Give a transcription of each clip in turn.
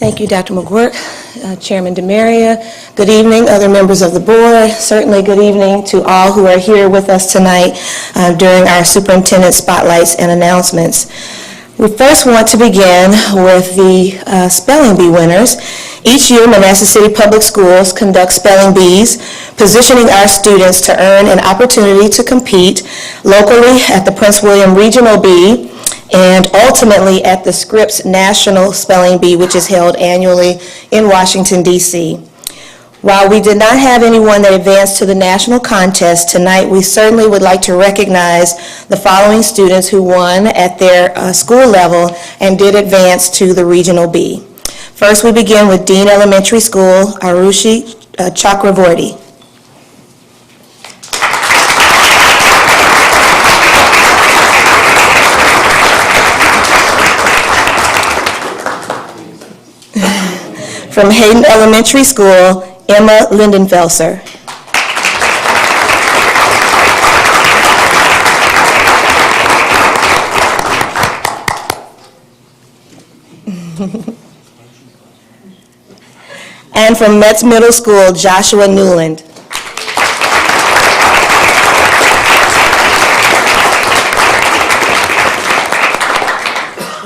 Thank you, Dr. McGuirk, Chairman DeMaria. Good evening, other members of the board. Certainly good evening to all who are here with us tonight during our superintendent spotlights and announcements. We first want to begin with the spelling bee winners. Each year, Manassas City Public Schools conduct spelling bees, positioning our students to earn an opportunity to compete locally at the Prince William Regional Bee and ultimately at the Scripps National Spelling Bee, which is held annually in Washington, D.C. While we did not have anyone that advanced to the national contest tonight, we certainly would like to recognize the following students who won at their school level and did advance to the regional bee. First, we begin with Dean Elementary School, Arushi Chakravorty. From Hayden Elementary School, Emma Lindenfelser. And from Metz Middle School, Joshua Newland.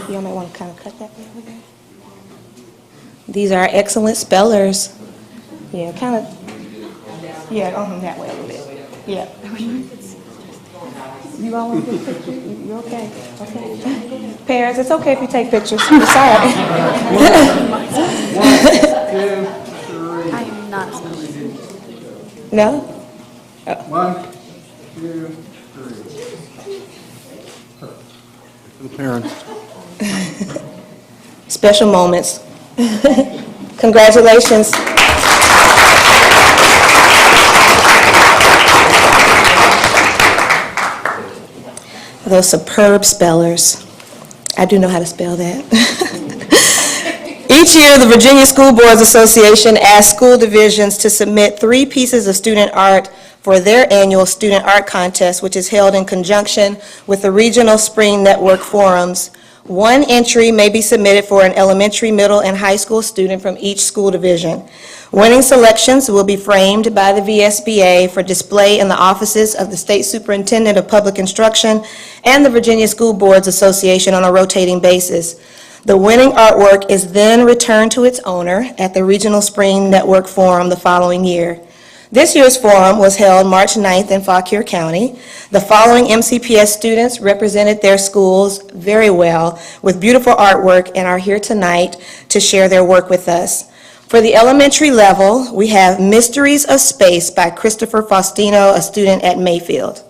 You might want to kind of cut that over there. These are excellent spellers. Yeah, kind of. Yeah, that way a little bit. Yeah. You all want to take pictures? You're okay. Okay. Parents, it's okay if you take pictures. I'm sorry. 1, 2, 3. I am not spelling. No? Oh. 1, 2, 3. For the parents. Special moments. Congratulations. Those superb spellers. I do know how to spell that. Each year, the Virginia School Boards Association asks school divisions to submit 3 pieces of student art for their annual student art contest, which is held in conjunction with the regional spring network forums. 1 entry may be submitted for an elementary, middle, and high school student from each school division. Winning selections will be framed by the VSBA for display in the offices of the State Superintendent of Public Instruction and the Virginia School Boards Association on a rotating basis. The winning artwork is then returned to its owner at the Regional Spring Network Forum the following year. This year's forum was held March 9th in Fauquier County. The following MCPS students represented their schools very well with beautiful artwork and are here tonight to share their work with us. For the elementary level, we have Mysteries of Space by Christopher Faustino, a student at Mayfield.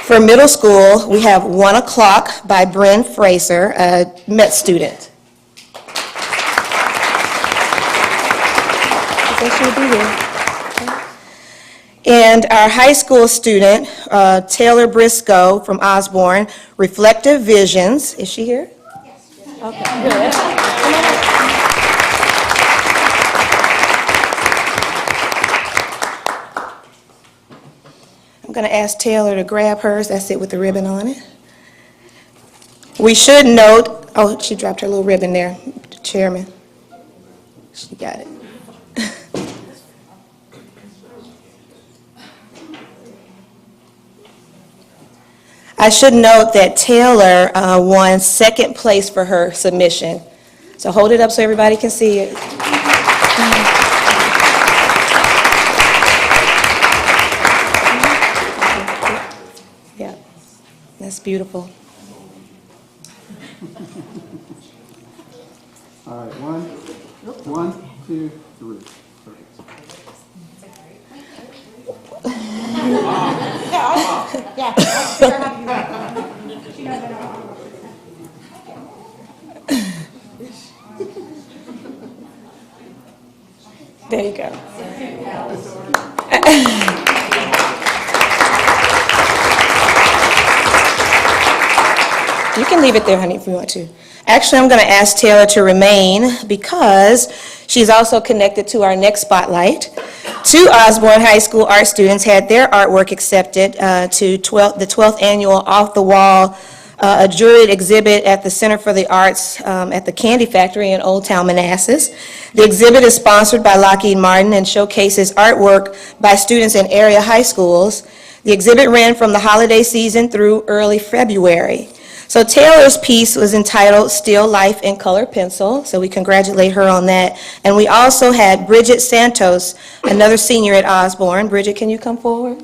For middle school, we have 1 O'Clock by Bryn Fraser, a Met student. And our high school student, Taylor Briscoe from Osborne, Reflective Visions. Is she here? Yes. Okay, good. I'm going to ask Taylor to grab hers. That's it with the ribbon on it. We should note, oh, she dropped her little ribbon there, Chairman. She got it. I should note that Taylor won 2nd place for her submission. So hold it up so everybody can see it. Yeah, that's beautiful. All right, 1, 2, 3. Perfect. Yeah. There you go. You can leave it there, honey, if you want to. Actually, I'm going to ask Taylor to remain because she's also connected to our next spotlight. Two Osborne High School art students had their artwork accepted to the 12th annual Off the Wall, a juried exhibit at the Center for the Arts at the Candy Factory in Old Town Manassas. The exhibit is sponsored by Lockheed Martin and showcases artwork by students in area high schools. The exhibit ran from the holiday season through early February. So Taylor's piece was entitled Still Life in Color Pencil, so we congratulate her on that. And we also had Bridget Santos, another senior at Osborne. Bridget, can you come forward?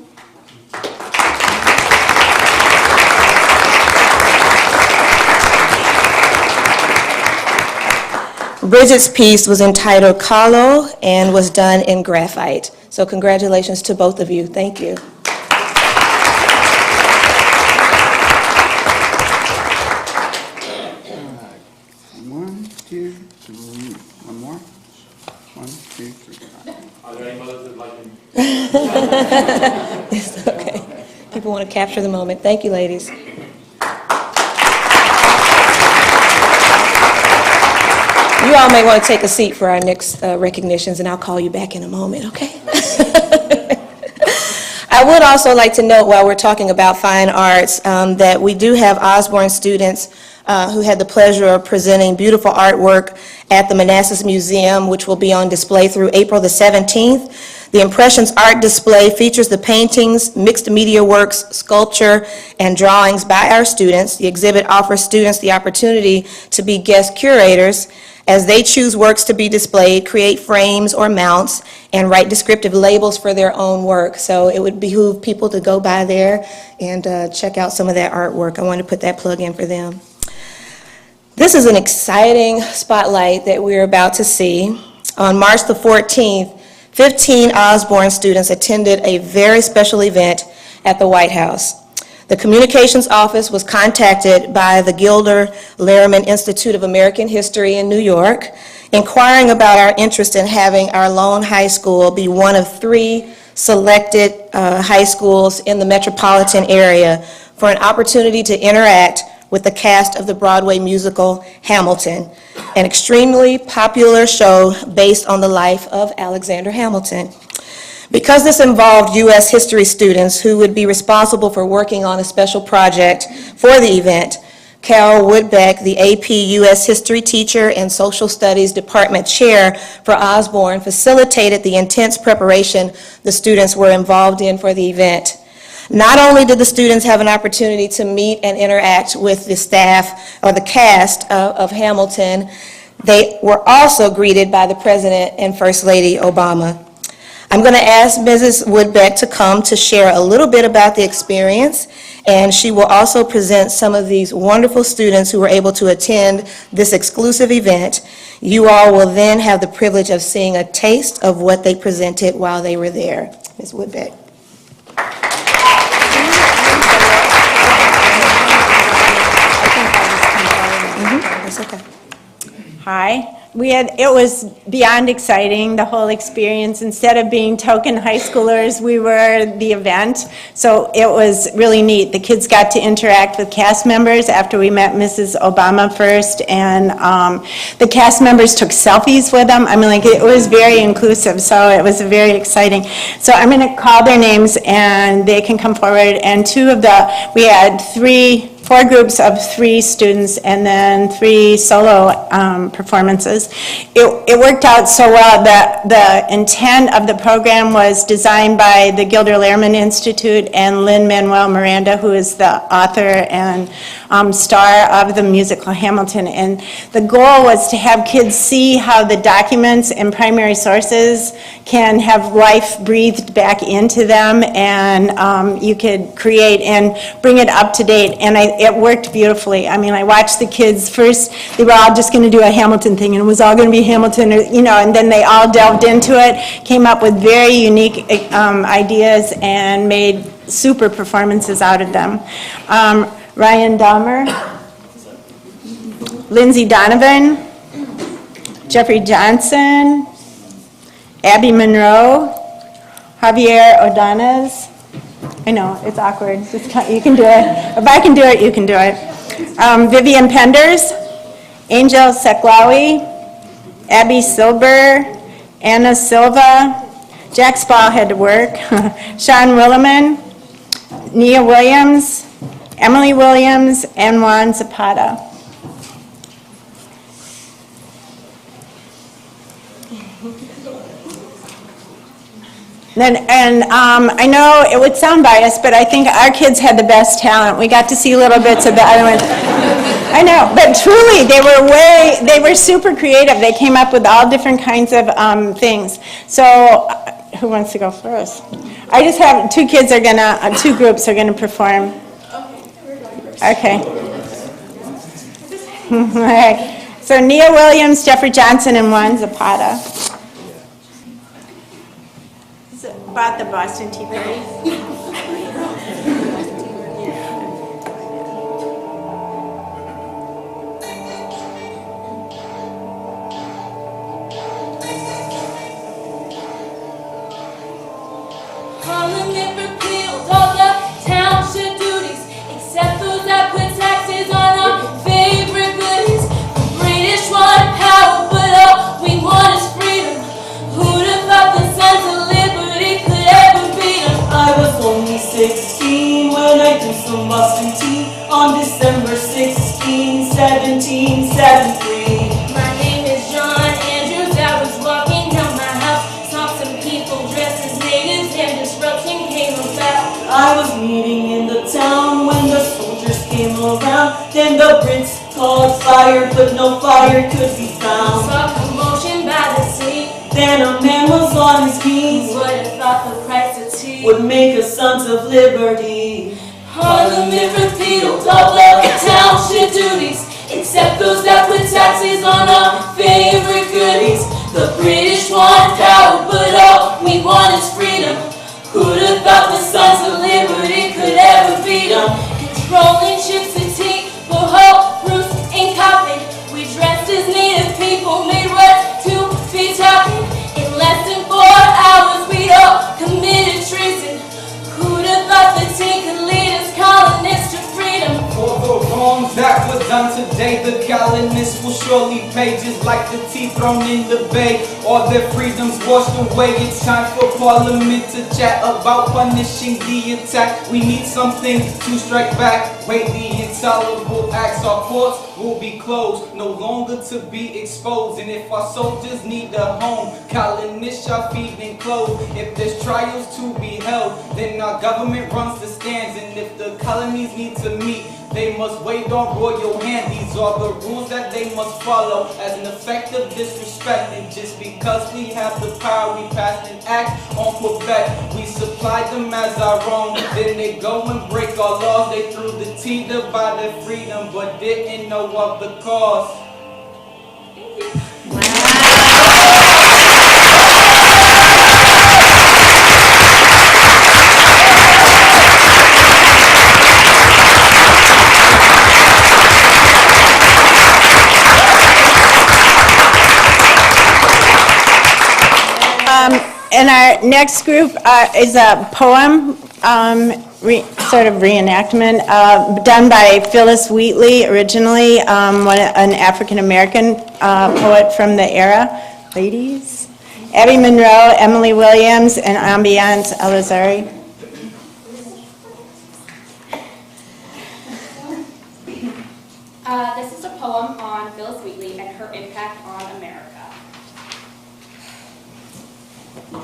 Bridget's piece was entitled Carlo and was done in graphite. So congratulations to both of you. Thank you. One, two, three. One more. One, two, three. Are there any mothers that like to? It's okay. People want to capture the moment. Thank you, ladies. You all may want to take a seat for our next recognitions, and I'll call you back in a moment, okay? I would also like to note, while we're talking about fine arts, that we do have Osborne students who had the pleasure of presenting beautiful artwork at the Manassas Museum, which will be on display through April the 17th. The Impressions art display features the paintings, mixed media works, sculpture, and drawings by our students. The exhibit offers students the opportunity to be guest curators as they choose works to be displayed, create frames or mounts, and write descriptive labels for their own work. So it would behoove people to go by there and check out some of that artwork. I want to put that plug in for them. This is an exciting spotlight that we're about to see. On March the 14th, 15 Osborne students attended a very special event at the White House. The communications office was contacted by the Gilder Lehrman Institute of American History in New York, inquiring about our interest in having our lone high school be one of 3 selected high schools in the metropolitan area for an opportunity to interact with the cast of the Broadway musical Hamilton, an extremely popular show based on the life of Alexander Hamilton. Because this involved U.S. history students who would be responsible for working on a special project for the event, Carol Woodbeck, the AP U.S. history teacher and social studies department chair for Osborne, facilitated the intense preparation the students were involved in for the event. Not only did the students have an opportunity to meet and interact with the staff or the cast of Hamilton, they were also greeted by the President and First Lady Obama. I'm going to ask Mrs. Woodbeck to come to share a little bit about the experience, and she will also present some of these wonderful students who were able to attend this exclusive event. You all will then have the privilege of seeing a taste of what they presented while they were there. Ms. Woodbeck. That's okay. Hi. It was beyond exciting, the whole experience. Instead of being token high schoolers, we were the event. So it was really neat. The kids got to interact with cast members after we met Mrs. Obama first, and the cast members took selfies with them. I mean, like, it was very inclusive, so it was very exciting. So I'm going to call their names, and they can come forward. And we had 4 groups of 3 students and then 3 solo performances. It worked out so well that the intent of the program was designed by the Gilder Lehrman Institute and Lin-Manuel Miranda, who is the author and star of the musical Hamilton. And the goal was to have kids see how the documents and primary sources can have life breathed back into them, and you could create and bring it up to date. And it worked beautifully. I mean, I watched the kids first. They were all just going to do a Hamilton thing, and it was all going to be Hamilton, and then they all delved into it, came up with very unique ideas, and made super performances out of them. Ryan Dahmer, Lindsay Donovan, Jeffrey Johnson, Abby Monroe, Javier Ordonez. I know, it's awkward. You can do it. If I can do it, you can do it. Vivian Penders, Angel Seklawi, Abby Silber, Anna Silva, Jack Spall had to work. Sean Williman, Nia Williams, Emily Williams, and Juan Zapata. I know it would sound biased, but I think our kids had the best talent. We got to see little bits of the other ones. I know, but truly, they were super creative. They came up with all different kinds of things. So, who wants to go first? I just have two groups are gonna perform. Okay. All right. So Nia Williams, Jeffrey Johnson, and Juan Zapata. About the Boston Tea Party. Parliament repealed all the township duties, except those that put taxes on our favorite goodies. The British want power, but all we want is freedom. Who'd have thought the Sons of Liberty could ever beat them? I was only 16 when I threw some Boston tea on December 16, 1773. My name is John Andrews. I was walking down my house, saw some people dressed as natives, and disruption came about. I was meeting in the town when the soldiers came around. Then the Brits called fire, but no fire could be found. Saw commotion by the sea. Then a man was on his knees, Would have thought the price of tea would make us Sons of Liberty. Parliament repealed all the township duties, except those that put taxes on our favorite goodies. The British want power, but all we want is freedom. Who'd have thought the Sons of Liberty could ever beat them? Controlling ships and tea, for hope, Bruce, and coffee. We dressed as native people, made what to be talking. In less than 4 hours, we all committed treason. Who'd have thought the tea could lead us colonists to freedom? For the wrongs that were done today, the colonists will surely pay, just like the tea thrown in the bay. All their freedoms washed away. It's time for Parliament to chat about punishing the attack. We need something to strike back. Wait, the intolerable acts. Our courts will be closed, no longer to be exposed. And if our soldiers need a home, colonists shall feed and clothe. If there's trials to be held, then our government runs the stands. And if the colonies need to meet, they must wait on royal hand. These are the rules that they must follow as an effect of disrespect. And just because we have the power, we pass an act on Quebec. We supply them as our own. Then they go and break our laws. They threw the tea to buy their freedom, but didn't know of the cost. And our next group is a poem, sort of reenactment, done by Phyllis Wheatley, originally an African-American poet from the era. Ladies? Abby Monroe, Emily Williams, and Ambiance Elazari. This is a poem on Phyllis Wheatley and her impact on America.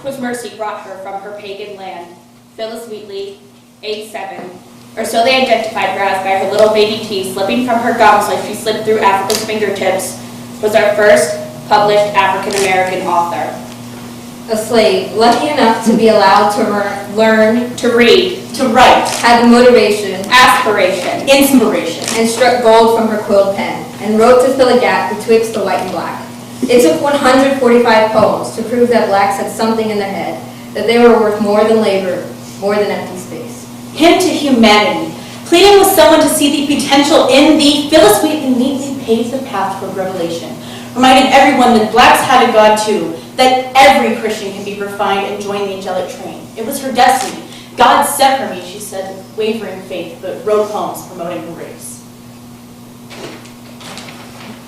'Twas mercy brought her from her pagan land. Phyllis Wheatley, age 7, or so they identified her as by her little baby teeth slipping from her gums like she slipped through Africa's fingertips, was our first published African-American author. A slave, lucky enough to be allowed to learn, To read, to write, had the motivation, aspiration, inspiration, and struck gold from her quilled pen, and wrote to fill a gap betwixt the white and black. It took 145 poems to prove that blacks had something in their head, that they were worth more than labor, more than empty space. Hymn to humanity, pleading with someone to see the potential in thee, Phyllis Wheatley neatly paved the path toward revelation, reminded everyone that blacks had a God too, that every Christian can be refined and join the angelic train. It was her destiny. God sent for me, she said, with wavering faith, but wrote poems promoting her race.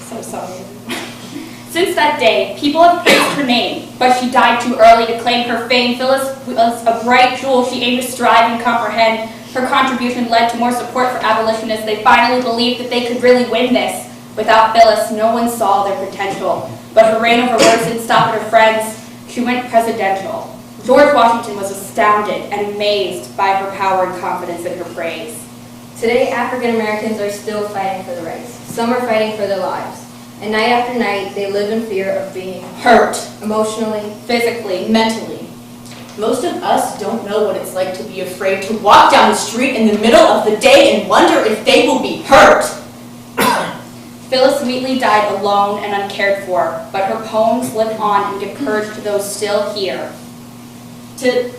So sorry. Since that day, people have praised her name, but she died too early to claim her fame. Phyllis was a bright jewel she aimed to strive and comprehend. Her contribution led to more support for abolitionists. They finally believed that they could really win this. Without Phyllis, no one saw their potential. But her reign over words didn't stop at her friends. She went presidential. George Washington was astounded and amazed by her power and confidence in her praise. Today, African Americans are still fighting for the rights. Some are fighting for their lives. And night after night, they live in fear of being Hurt, emotionally, Physically, mentally. Most of us don't know what it's like to be afraid to walk down the street in the middle of the day and wonder if they will be hurt. Phyllis Wheatley died alone and uncared for, but her poems live on and give courage to those still here. To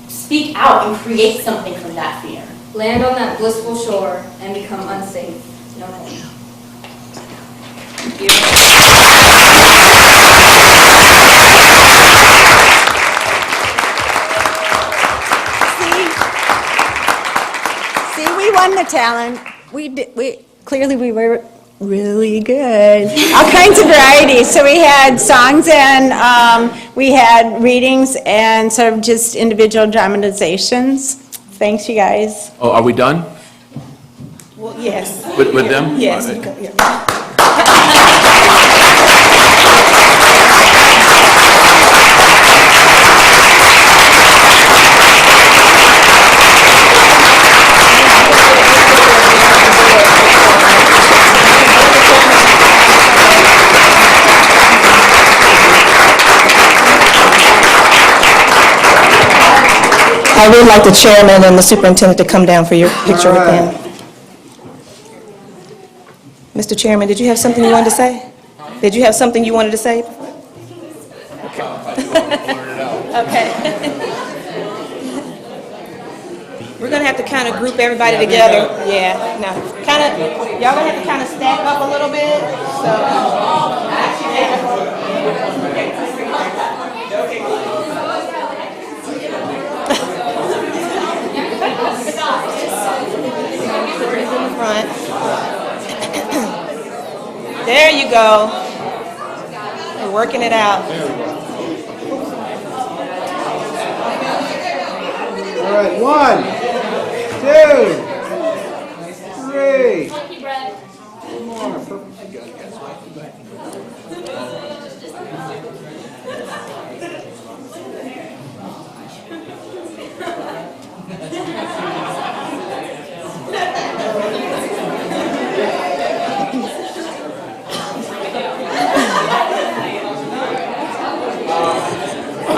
speak out and create something from that fear. land on that blissful shore, and become unsafe no more. Thank you. See, we won the talent. Clearly we were really good. All kinds of varieties. So we had songs and we had readings and sort of just individual dramatizations. Thanks, you guys. Oh, are we done Well, yes. with them? Yes. All right. Yeah. I would like the chairman and the superintendent to come down for your picture with them. Mr. Chairman, did you have something you wanted to say? Did you have something you wanted to say? Okay. We're gonna have to kind of group everybody together. Yeah, no, kind of, y'all gonna have to kind of stack up a little bit, front. There you go. We're working it out. All right, 1, 2, 3. Thank you, Brett.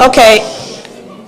Okay,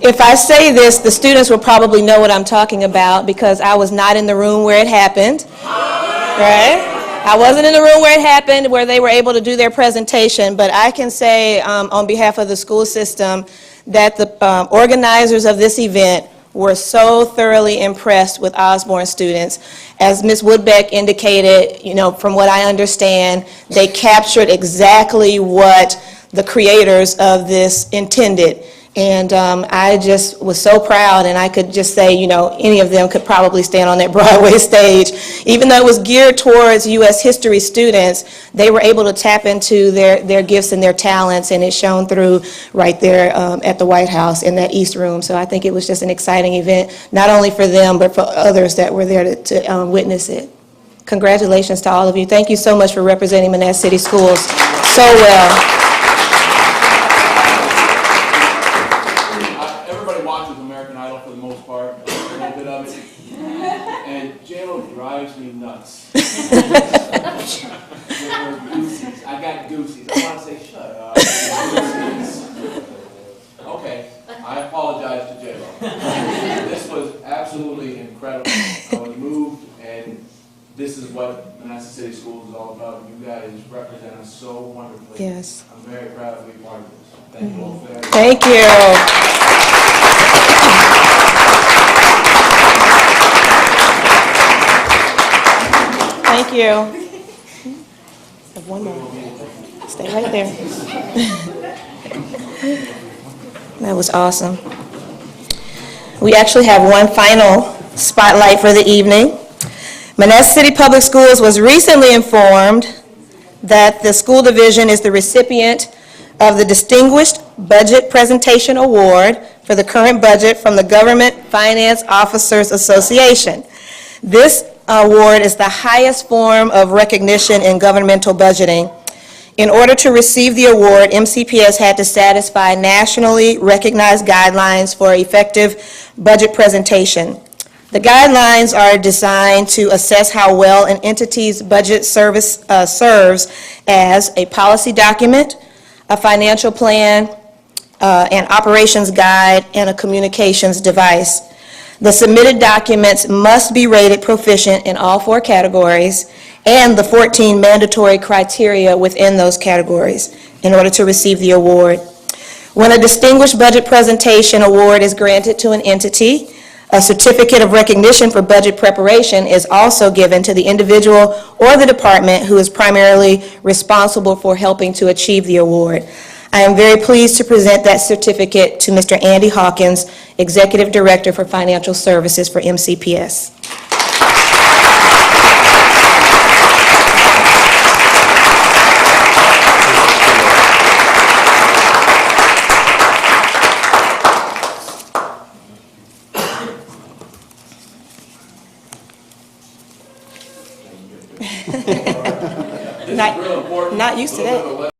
if I say this, the students will probably know what I'm talking about because I was not in the room where it happened, right? I wasn't in the room where it happened, where they were able to do their presentation, but I can say on behalf of the school system that the organizers of this event were so thoroughly impressed with Osborne students. As Ms. Woodbeck indicated, you know, from what I understand, they captured exactly what the creators of this intended. And I just was so proud, and I could just say, you know, any of them could probably stand on that Broadway stage. Even though it was geared towards U.S. history students, they were able to tap into their gifts and their talents, and it shone through right there at the White House in that East Room. So I think it was just an exciting event, not only for them, but for others that were there to witness it. Congratulations to all of you. Thank you so much for representing Manassas City Schools so well. Drives me nuts. With her goosies. I got goosies. I want to say, shut up. Goosies. Okay, I apologize to J-Lo. This was absolutely incredible. I was moved, and this is what Manassas City Schools is all about. You guys represent us so wonderfully. Yes. I'm very proud to be part of this. Thank you all very much. Thank you. Thank you. One more. Stay right there. That was awesome. We actually have one final spotlight for the evening. Manassas City Public Schools was recently informed that the school division is the recipient of the Distinguished Budget Presentation Award for the current budget from the Government Finance Officers Association. This award is the highest form of recognition in governmental budgeting. In order to receive the award, MCPS had to satisfy nationally recognized guidelines for effective budget presentation. The guidelines are designed to assess how well an entity's budget serves as a policy document, a financial plan, an operations guide, and a communications device. The submitted documents must be rated proficient in all 4 categories and the 14 mandatory criteria within those categories in order to receive the award. When a Distinguished Budget Presentation Award is granted to an entity, a certificate of recognition for budget preparation is also given to the individual or the department who is primarily responsible for helping to achieve the award. I am very pleased to present that certificate to Mr. Andy Hawkins, Executive Director for Financial Services for MCPS. This is real important. Not used to that.